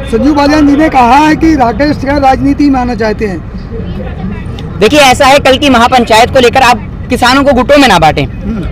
संजीव बालियान जी ने कहा है कि राकेश टिकैत राजनीति में आना चाहते हैं। देखिए ऐसा है, कल की महापंचायत को लेकर आप किसानों को गुटों में ना बांटें।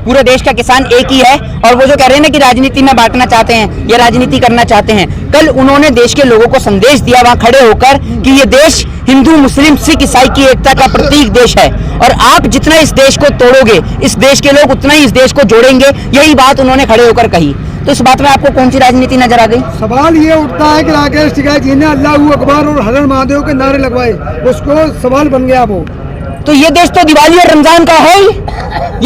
पूरे देश का किसान एक ही है, और वो जो कह रहे हैं ना कि राजनीति में बांटना चाहते हैं या राजनीति करना चाहते हैं, कल उन्होंने देश के लोगों को संदेश दिया वहां खड़े होकर कि ये देश हिंदू मुस्लिम सिख ईसाई की एकता का प्रतीक देश है, और आप जितना इस देश को तोड़ोगे इस देश के लोग उतना ही इस देश को जोड़ेंगे। यही बात उन्होंने खड़े होकर कही। तो इस बात में आपको कौन सी राजनीति नजर आ गई? सवाल ये उठता है कि राकेश टिकैत जी ने अल्लाहू अकबर और हर महादेव के नारे लगवाए, उसको सवाल बन गया वो। तो ये देश तो दिवाली और रमजान का है ही।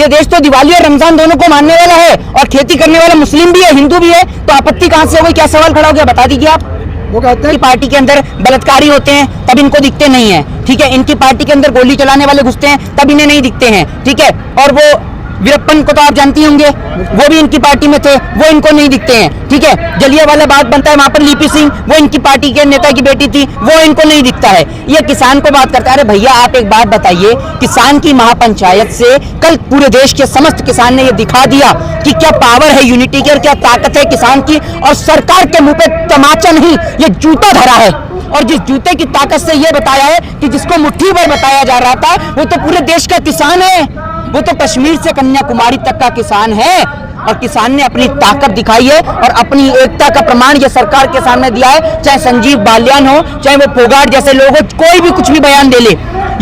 ये देश तो दिवाली और रमजान दोनों को मानने वाला है, और खेती करने वाला मुस्लिम भी है हिंदू भी है, तो आपत्ति कहां से हो गई? क्या सवाल खड़ा हो गया, बता दीजिए आप। वो कहते हैं कि पार्टी के अंदर बलात्कारी होते हैं तब इनको दिखते नहीं है, ठीक है। इनकी पार्टी के अंदर गोली चलाने वाले घुसते हैं तब इन्हें नहीं दिखते हैं, ठीक है। और वो वीरप्पन को तो आप जानती होंगे, वो भी इनकी पार्टी में थे, वो इनको नहीं दिखते हैं, ठीक है। जलियांवाला बाग बनता है वहां पर लिपि सिंह, वो इनकी पार्टी के नेता की बेटी थी, वो इनको नहीं दिखता है। ये किसान को बात करता है। अरे भैया आप एक बात बताइए, किसान की महापंचायत से कल पूरे देश के समस्त किसान ने ये दिखा दिया कि क्या पावर है यूनिटी की और क्या ताकत है किसान की, और सरकार के मुंह पे तमाचा नहीं, ये जूता धरा है। और जिस जूते की ताकत से ये बताया है कि जिसको मुट्ठी भर बताया जा रहा था वो तो पूरे देश का किसान है, वो तो कश्मीर से कन्याकुमारी तक का किसान है, और किसान ने अपनी ताकत दिखाई है और अपनी एकता का प्रमाण ये सरकार के सामने दिया है। चाहे संजीव बालियान हो, चाहे वो फोगाट जैसे लोग हो, कोई भी कुछ भी बयान दे ले,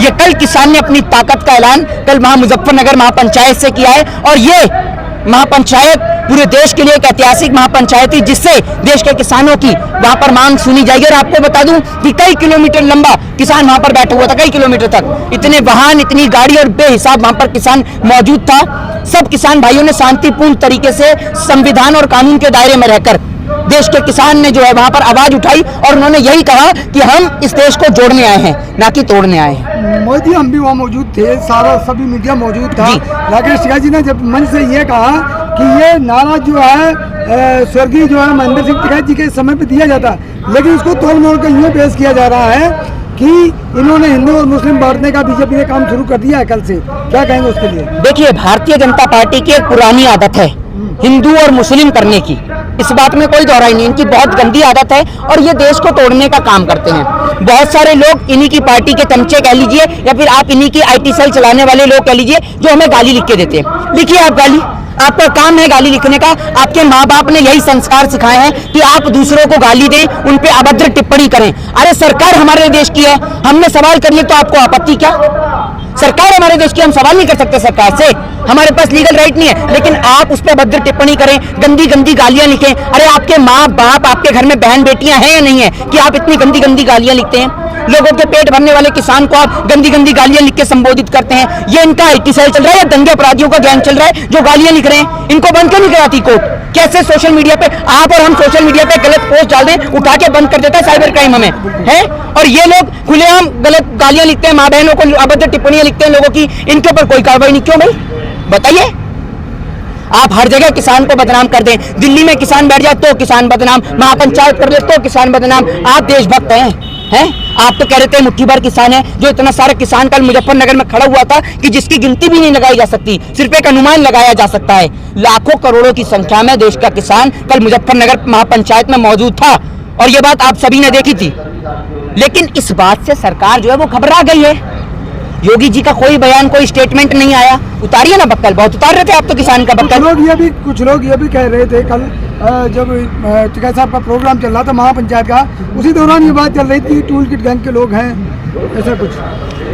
ये कल किसान ने अपनी ताकत का ऐलान कल मुजफ्फरनगर महापंचायत से किया है। और ये महापंचायत पूरे देश के लिए एक ऐतिहासिक महापंचायत थी, जिससे देश के किसानों की वहां पर मांग सुनी जाएगी। और आपको बता दूं कि कई किलोमीटर लंबा किसान वहां पर बैठा हुआ था, कई किलोमीटर तक, इतने वाहन, इतनी गाड़ी और बेहिसाब वहां पर किसान मौजूद था। सब किसान भाइयों ने शांतिपूर्ण तरीके से संविधान और कानून के दायरे में रहकर देश के किसान ने जो है वहां पर आवाज उठाई, और उन्होंने यही कहा कि हम इस देश को जोड़ने आए हैं, ना कि तोड़ने आए हैं। मोदी हम भी वहाँ मौजूद थे, सारा सभी मीडिया मौजूद था। राकेश टिकैत जी ने जब मंच से ये कहा कि ये नारा जो है स्वर्गीय जो है महेंद्र सिंह टिकैत जी के समय पे दिया जाता, लेकिन इसको तोड़ मोड़ कर यूँ पेश किया जा रहा है कि इन्होंने हिंदू और मुस्लिम बांटने का बीजेपी ने काम शुरू कर दिया है कल से। क्या कहेंगे उसके लिए? देखिए, भारतीय जनता पार्टी की एक पुरानी आदत है हिंदू और मुस्लिम करने की, इस बात में कोई दोहराई नहीं। इनकी बहुत गंदी आदत है और ये देश को तोड़ने का काम करते हैं। बहुत सारे लोग इन्हीं की पार्टी के चमचे कह लीजिए, या फिर आप इन्हीं की IT सेल चलाने वाले लोग कह लीजिए, जो हमें गाली लिख के देते हैं। लिखिए आप गाली, आपका काम है गाली लिखने का। आपके माँ बाप ने यही संस्कार सिखाए हैं कि आप दूसरों को गाली दें, उन पे अभद्र टिप्पणी करें। अरे सरकार हमारे देश की है, हमने सवाल कर लिए तो आपको आपत्ति क्या? सरकार हमारे देश की, हम सवाल नहीं कर सकते सरकार से, हमारे पास लीगल राइट नहीं है, लेकिन आप उस पर अभद्र टिप्पणी करें, गंदी गंदी गालियां लिखें। अरे आपके माँ बाप, आपके घर में बहन बेटियां हैं या नहीं है कि आप इतनी गंदी गंदी गालियां लिखते हैं? लोगों के पेट भरने वाले किसान को आप गंदी गंदी गालियां लिख के संबोधित करते हैं। ये इनका IT सेल चल रहा है या दंगे अपराधियों का गैंग चल रहा है जो गालियां लिख रहे हैं? इनको बंद क्यों नहीं कराती कोर्ट? कैसे सोशल मीडिया पे आप और हम सोशल मीडिया पे गलत पोस्ट डाल दें, उठा के बंद कर देता है साइबर क्राइम हमें, है? और ये लोग खुलेआम गलत गालियां लिखते हैं, माँ बहनों को अभद्र टिप्पणियां लिखते हैं लोगों की, इनके ऊपर कोई कार्रवाई नहीं। क्यों भाई, बताइए? आप हर जगह किसान को बदनाम कर दें, दिल्ली में किसान बैठ जाए तो किसान बदनाम, महापंचायत कर ले तो किसान बदनाम। आप देशभक्त हैं? आप तो कह रहे थे मुट्ठी भर किसान है, जो इतना सारा किसान कल मुजफ्फरनगर में खड़ा हुआ था कि जिसकी गिनती भी नहीं लगाई जा सकती, सिर्फ एक अनुमान लगाया जा सकता है। लाखों करोड़ों की संख्या में देश का किसान कल मुजफ्फरनगर महापंचायत में मौजूद था, और ये बात आप सभी ने देखी थी। लेकिन इस बात से सरकार जो है वो घबरा गई है। योगी जी का कोई बयान, कोई स्टेटमेंट नहीं आया। उतारिए ना बक्कल, बहुत उतार रहे थे आप तो किसान का बक्कल। कुछ लोग ये भी कह रहे थे कल जब टिकैत साहब का प्रोग्राम चल रहा था महापंचायत का, उसी दौरान ये बात चल रही थी टूल किट गैंग के लोग हैं, ऐसा कुछ।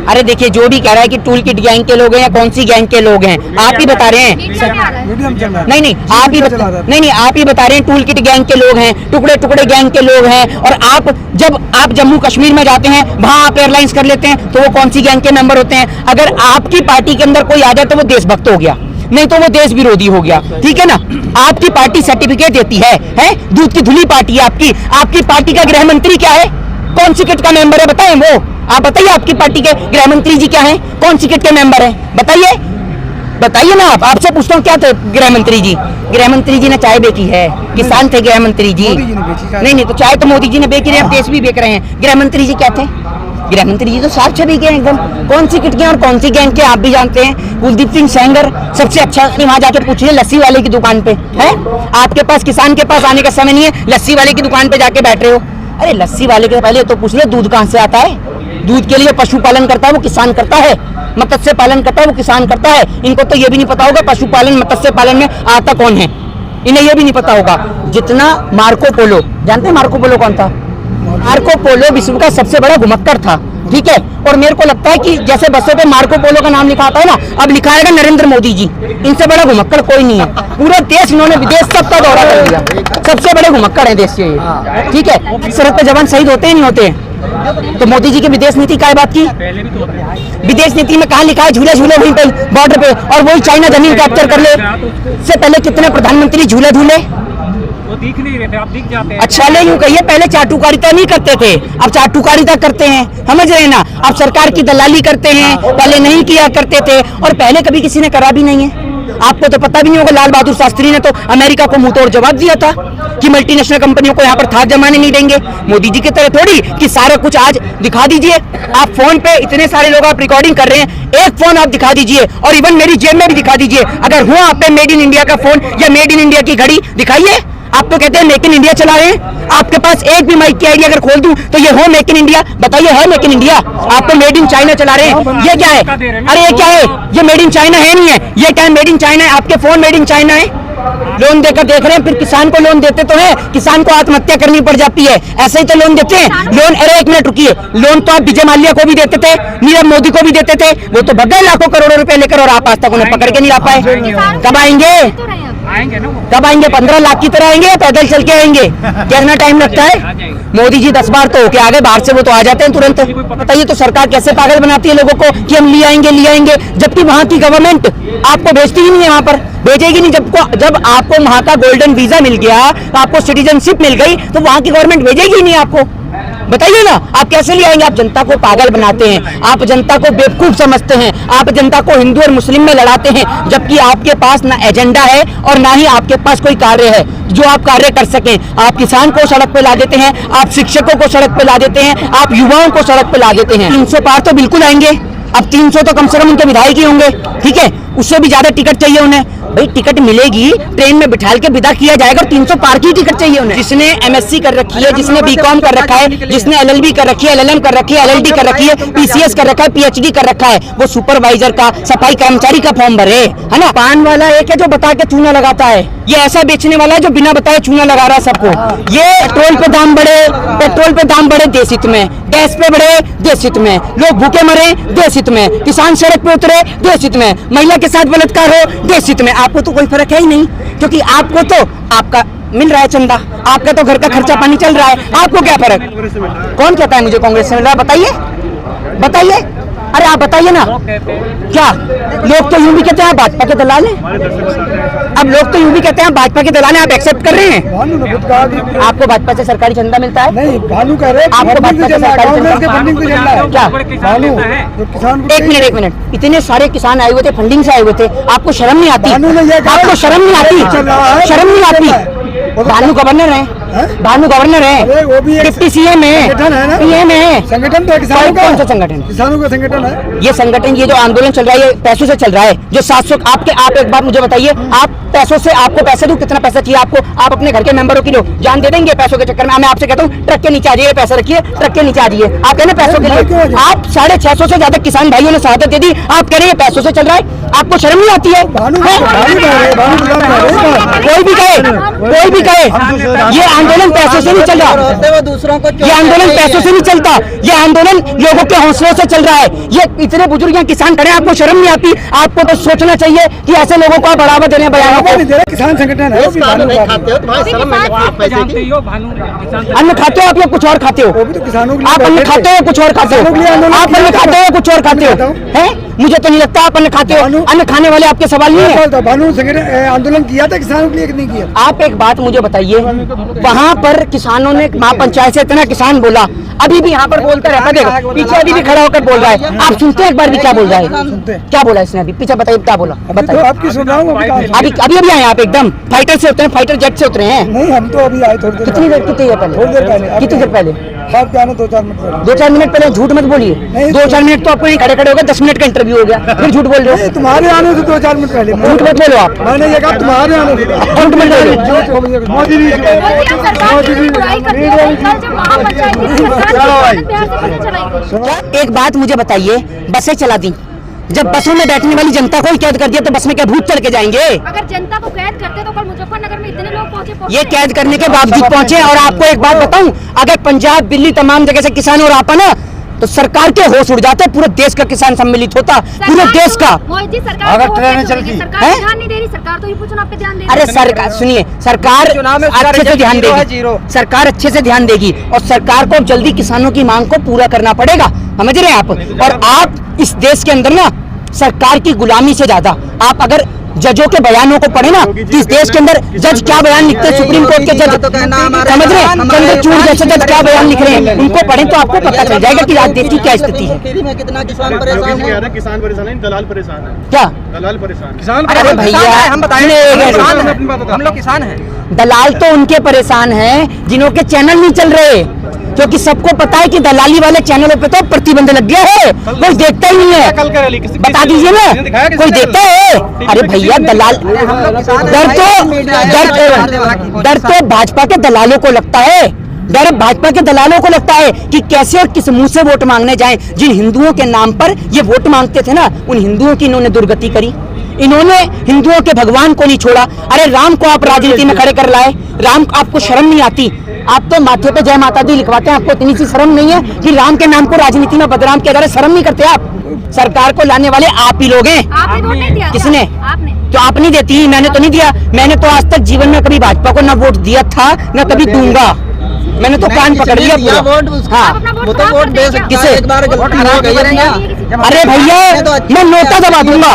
अरे देखिए, जो भी कह रहा है कि टूल किट गैंग के लोग हैं या कौन सी गैंग के लोग हैं, आप ही बता रहे हैं। नहीं, आप ही बता रहे हैं टूल किट गैंग के लोग हैं, टुकड़े टुकड़े गैंग के लोग हैं। और जब आप जम्मू कश्मीर में जाते हैं, वहां आप एयरलाइंस कर लेते हैं, तो वो कौन सी गैंग के मेंबर होते हैं? अगर आपकी पार्टी के अंदर कोई आ जाए तो वो देशभक्त हो गया, नहीं तो वो देश विरोधी हो गया, ठीक है ना? आपकी पार्टी सर्टिफिकेट देती है? दूध की धुली पार्टी है आपकी पार्टी का गृह मंत्री क्या है? कौन सी किट का मेंबर है? बताएं वो, आप बताइए, आपकी पार्टी के गृह मंत्री जी क्या है? कौन सी किट के मेंबर है? बताइए ना। आपसे पूछता हूँ, क्या थे गृह मंत्री जी? गृह मंत्री जी ने चाय बेची है, किसान थे गृह मंत्री जी। नहीं, तो चाय तो मोदी जी ने बेची रहे हैं, देश भी बेच रहे हैं। गृह मंत्री जी क्या थे? गृह मंत्री जी तो साफ छवि के एकदम। कौन सी किट के और कौन सी गैंग के आप भी जानते हैं। कुलदीप सिंह सेंगर सबसे अच्छा, वहां जाके पूछिए लस्सी वाले की दुकान पे है। आपके पास किसान के पास आने का समय नहीं है, लस्सी वाले की दुकान पे जाके बैठ रहे हो। अरे लस्सी वाले के पहले तो पूछ ले दूध कहाँ से आता है। दूध के लिए पशुपालन करता है वो किसान करता है, मत्स्य पालन करता है वो किसान करता है। इनको तो ये भी नहीं पता होगा पशुपालन मत्स्य पालन में आता कौन है, इन्हें ये भी नहीं पता होगा। जितना मार्को पोलो, जानते हैं मार्को पोलो कौन था? मार्को पोलो विश्व का सबसे बड़ा घुमक्कड़ था, ठीक है। और मेरे को लगता है कि जैसे बसों पे मार्को पोलो का नाम लिखा आता है ना, अब लिखा आएगा नरेंद्र मोदी जी। इनसे बड़ा घुमक्कड़ कोई नहीं है। पूरा देश इन्होंने विदेश तक का दौरा कर दिया, सबसे बड़े घुमक्कड़ है देश के ये, ठीक है। सरहद पे जवान शहीद होते ही नहीं होते। तो मोदी जी की विदेश नीति क्या बात की? विदेश नीति में कहाँ लिखा है झूले झूले वहीं पे बॉर्डर पे, और वही चाइना जमीन कैप्चर कर ले। इससे पहले कितने प्रधानमंत्री झूले झूले, वो दिख नहीं रहे थे, आप दिख जाते हैं। अच्छा ले यूं कहिए, पहले चाटुकारिता नहीं करते थे, अब चाटुकारिता करते हैं, समझ रहे हैं ना। अब सरकार की दलाली करते हैं, पहले नहीं किया करते थे, और पहले कभी किसी ने करा भी नहीं है। आपको तो पता भी नहीं होगा, लाल बहादुर शास्त्री ने तो अमेरिका को मुंह तोड़ जवाब दिया था कि मल्टीनेशनल कंपनियों को यहाँ पर थाप जमाने नहीं देंगे। मोदी जी की तरह थोड़ी कि सारा कुछ आज दिखा दीजिए। आप फोन पे इतने सारे लोग आप रिकॉर्डिंग कर रहे हैं, एक फोन आप दिखा दीजिए, और इवन मेरी जेब में भी दिखा दीजिए। अगर हुआ आप पे मेड इन इंडिया का फोन या मेड इन इंडिया की घड़ी दिखाइए। आप तो कहते हैं मेक इन इंडिया चला रहे हैं, आपके पास एक भी माइक की आईडी अगर खोल दूं तो ये हो मेक इन इंडिया, बताइए है मेक इन इंडिया? आप तो मेड इन चाइना चला रहे हैं, ये क्या है? अरे ये क्या है? ये मेड इन चाइना है नहीं है, ये क्या है? मेड इन चाइना है, आपके फोन मेड इन चाइना है। लोन देकर देख रहे हैं, फिर किसान को लोन देते तो है, किसान को आत्महत्या करनी पड़ जाती है, ऐसे ही तो लोन देते हैं। लोन, अरे एक मिनट रुकिए, लोन तो आप विजय माल्या को भी देते थे, नीरव मोदी को भी देते थे, वो तो भग गए लाखों करोड़ों रुपए लेकर, और आप आज तक उन्हें पकड़ के नहीं ला पाए। कब आएंगे? आएंगे ना वो। कब आएंगे? 15 लाख की तरह आएंगे या पैदल चल के आएंगे? कितना टाइम लगता है? मोदी जी 10 बार तो होके आ गए बाहर से, वो तो आ जाते हैं तुरंत। बताइए तो सरकार कैसे पागल बनाती है लोगों को कि हम ले आएंगे, जबकि वहां की गवर्नमेंट आपको भेजती ही नहीं है, वहां पर भेजेगी नहीं। जब आपको वहां का गोल्डन वीजा मिल गया, आपको सिटीजनशिप मिल गई, तो वहां की गवर्नमेंट भेजेगी ही नहीं आपको। बताइए ना, आप कैसे ले आएंगे? आप जनता को पागल बनाते हैं, आप जनता को बेवकूफ समझते हैं, आप जनता को हिंदू और मुस्लिम में लड़ाते हैं, जबकि आपके पास ना एजेंडा है और ना ही आपके पास कोई कार्य है जो आप कार्य कर सकें। आप किसान को सड़क पे ला देते हैं, आप शिक्षकों को सड़क पे ला देते हैं, आप युवाओं को सड़क पे ला देते हैं। 300 पार तो बिल्कुल आएंगे, अब 300 तो कम से कम उनके विधायक ही होंगे, ठीक है। उससे भी ज्यादा टिकट चाहिए उन्हें। भाई टिकट मिलेगी, ट्रेन में बिठाल के विदा किया जाएगा, और 300 पार की टिकट चाहिए उन्हें। जिसने एमएससी कर रखी है, जिसने बीकॉम कर रखा है, जिसने एलएलबी कर रखी है, एलएलएम कर रखी है, एलएलडी कर रखी है, पीसीएस कर रखा है, पीएचडी कर रखा है, वो सुपरवाइजर का, सफाई कर्मचारी का फॉर्म भरे, है ना। पान वाला एक है जो बता के चूना लगाता है, ये ऐसा बेचने वाला है जो बिना बताए चूना लगा रहा है सबको। ये पेट्रोल पे दाम बढ़े देश हित में, गैस पे बढ़े देश हित में, लोग भूखे मरे देश हित में, किसान सड़क पे उतरे देश हित में, महिला के साथ बलात्कार हो देश हित में। आपको तो कोई फर्क है ही नहीं, क्योंकि आपको तो आपका मिल रहा है चंदा, आपका तो घर का खर्चा पानी चल रहा है, आपको क्या फर्क? कौन कहता है मुझे कांग्रेस से मिल रहा है? बताइए, अरे आप बताइए ना। क्या लोग तो यूं भी कहते हैं भाजपा के दलाल हैं, अब लोग तो यूं भी कहते हैं भाजपा के दलाल हैं, आप एक्सेप्ट कर रहे हैं? आपको भाजपा से सरकारी चंदा मिलता है? नहीं, भानु कह रहे हैं आपको भाजपा से सरकारी कांग्रेस के फंडिंग से चल रहा है। क्या? भानु जो किसान को एक मिनट, इतने सारे किसान आए हुए थे, फंडिंग से आए हुए थे, आपको शर्म नहीं आती? भानु ने ये कहा, आपको शर्म नहीं चल रहा है, आती? शर्म नहीं आती? भानु गवर्नर है, भानु गवर्नर अरे वो भी है, एक डिप्टी सीएम है, संगठन है ना, पीएम है। संगठन तो है किसानों का। कौन सा संगठन? किसानों का संगठन है ये संगठन, ये जो आंदोलन चल रहा है, ये पैसों से चल रहा है। जो 700 आप एक बात मुझे बताइए, आप पैसों से, आपको पैसे दूं, कितना पैसा चाहिए आपको? आप अपने घर के मेंबरों की लोग जान दे देंगे पैसों के चक्कर में? मैं आपसे कहता हूँ ट्रक के नीचे आ जाइए, पैसा रखिए, ट्रक के नीचे आ जाइए। आप कह रहे पैसों के लिए, आप 650 से ज्यादा किसान भाइयों ने शहादत दे दी, आप कह रहे हैं पैसों से चल रहा है? आपको शर्म नहीं आती है? कोई भी कहे, ये आंदोलन पैसों से नहीं चल रहा, ये आंदोलन पैसों से नहीं चलता, ये आंदोलन लोगों के हौसलों से चल रहा है। ये इतने बुजुर्ग यहाँ किसान खड़े हैं, आपको शर्म नहीं आती? आपको तो सोचना चाहिए कि ऐसे लोगों को आप बढ़ावा दे रहे हैं, बयानों को। किसान संगठन है, जानते ही हो भानु किसान अन्न खाते हो आप या कुछ और खाते हो? वो भी तो किसानों के लिए आप अन्न बैठे खाते थे। हो कुछ और खाते हो? किसानों के लिए आंदोलन आप अन्न किया खाते हो कुछ और खाते हो? हैं? मुझे तो नहीं लगता आप अन्न खाते हो। अन्न खाने वाले आपके सवाल नहीं है। भानु संगठन आंदोलन किया था किसानों के लिए कि नहीं किया? आप एक बात मुझे बताइए, वहाँ पर किसानों ने महापंचायत से इतना किसान बोला, अभी भी यहाँ पर बोलता रहता, देखो पीछे अभी भी खड़ा होकर बोल रहा है। आप सुनते हैं एक बार भी क्या बोल रहा है? क्या बोला इसने अभी? पीछे बताइए क्या बोला, तो बताइए। आपकी सुन रहा हूँ अभी आए आप एकदम फाइटर से उतरे, फाइटर जेट से उतरे हैं। नहीं, हम तो अभी आए थोड़ी देर कितनी देर पहले? थोड़ी देर पहले। कितनी देर पहले? बात क्या है 2-4 मिनट पहले। 2-4 मिनट पहले झूठ मत बोलिए। नहीं, 2-4 मिनट तो आपको यहीं खड़े खड़े हो गए, 10 मिनट का इंटरव्यू हो गया, फिर झूठ बोल रहे नहीं, हो। तुम्हारे आने से 2-4 मिनट पहले झूठ मत बोलो आप, मैंने ये कहा तुम्हारे आने से झूठ मत बोलो। मोदी जी एक बात मुझे बताइए, बसें चला दी, जब बसों में बैठने वाली जनता को ही कैद कर दिया तो बस में क्या भूत चढ़ के जाएंगे? अगर जनता को कैद करते तो कल मुजफ्फरनगर में इतने लोग पहुंचे। ये कैद करने के बावजूद पहुंचे। और आपको एक बात बताऊं, अगर पंजाब दिल्ली तमाम जगह से किसान और आता ना तो सरकार के होश उड़ जाते, पूरे देश का किसान सम्मिलित होता, पूरे देश का। मोदी जी सरकार अगर तो ट्रेनें चलती सरकार हैं? ध्यान नहीं दे रही, सरकार तो ये चुनाव पे ध्यान दे रही अरे सरकार सुनिए, सरकार अच्छे से ध्यान देगी, सरकार अच्छे से ध्यान देगी और सरकार को जल्दी किसानों की मांग को पूरा करना पड़ेगा, समझ रहे हैं आप? और आप इस देश के अंदर ना सरकार की गुलामी से ज्यादा आप अगर जजों के बयानों को पढ़े ना कि इस देश के अंदर जज क्या बयान लिखते हैं, सुप्रीम कोर्ट के जज समझ रहे हैं, चंद्रचूड़ जैसे जज क्या बयान लिख रहे हैं, उनको पढ़ें तो आपको पता चल जाएगा कि आज देश की क्या स्थिति है। कितना किसान परेशान है? किसान परेशान है, दलाल परेशान है। क्या दलाल परेशान किसान अरे भैया हम हम लोग किसान हैं। दलाल तो उनके परेशान हैं जिन्हों के चैनल नहीं चल रहे, क्योंकि सबको पता है कि दलाली वाले चैनलों पे तो प्रतिबंध लग गया है, कोई देखता ही नहीं है। कल का रैली बता दीजिए ना, कोई देखता है? अरे भैया दलाल डर तो भाजपा के दलालों को लगता है, डर भाजपा के दलालों को लगता है कि कैसे और किस मुंह से वोट मांगने जाएं। जिन हिंदुओं के नाम पर ये वोट मांगते थे ना, उन हिंदुओं की इन्होंने दुर्गति करी, इन्होंने हिंदुओं के भगवान को नहीं छोड़ा। अरे राम को आप राजनीति में खड़े कर लाए, राम आपको शर्म नहीं आती? आप तो माथे पे जय माता दी लिखवाते हैं, आपको इतनी सी शर्म नहीं है कि राम के नाम को राजनीति में बदनाम किया जा रहा है? शर्म नहीं करते आप? सरकार को लाने वाले आप ही लोग हैं। आपने वोट नहीं दिया? किसने? आपने। तो आप नहीं देती, मैंने तो नहीं दिया। मैंने तो आज तक जीवन में कभी भाजपा को ना वोट दिया था ना कभी दूंगा। मैंने तो कान पकड़ लिया पूरा। हाँ आप अपना वो तो वोट दे सकता किसे? है, एक बार गलती हो गई है ना। अरे भैया मैं नोटा दबा दूंगा,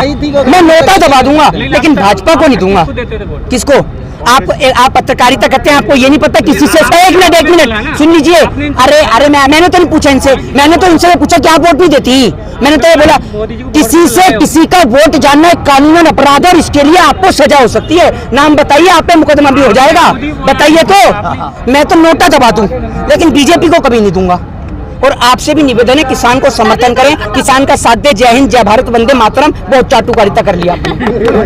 मैं नोटा दबा दूंगा, लेकिन भाजपा को नहीं दूंगा। देते थे वोट। किसको? आप पत्रकारिता करते हैं, आपको ये नहीं पता किसी से? एक मिनट सुन लीजिए। अरे मैंने तो नहीं पूछा इनसे, मैंने तो इनसे पूछा कि आप वोट नहीं देती। मैंने तो ये बोला किसी से किसी का वोट जानना एक कानूनन अपराध है और इसके लिए आपको सजा हो सकती है। नाम बताइए, आप पे मुकदमा भी हो जाएगा। बताइए तो मैं तो नोटा दबा दूं, लेकिन बीजेपी को कभी नहीं दूंगा। और आपसे भी निवेदन है, किसान को समर्थन करें, किसान का साथ दे। जय हिंद, जय भारत, वंदे मातरम। बहुत चाटुकारिता कर लिया आपने।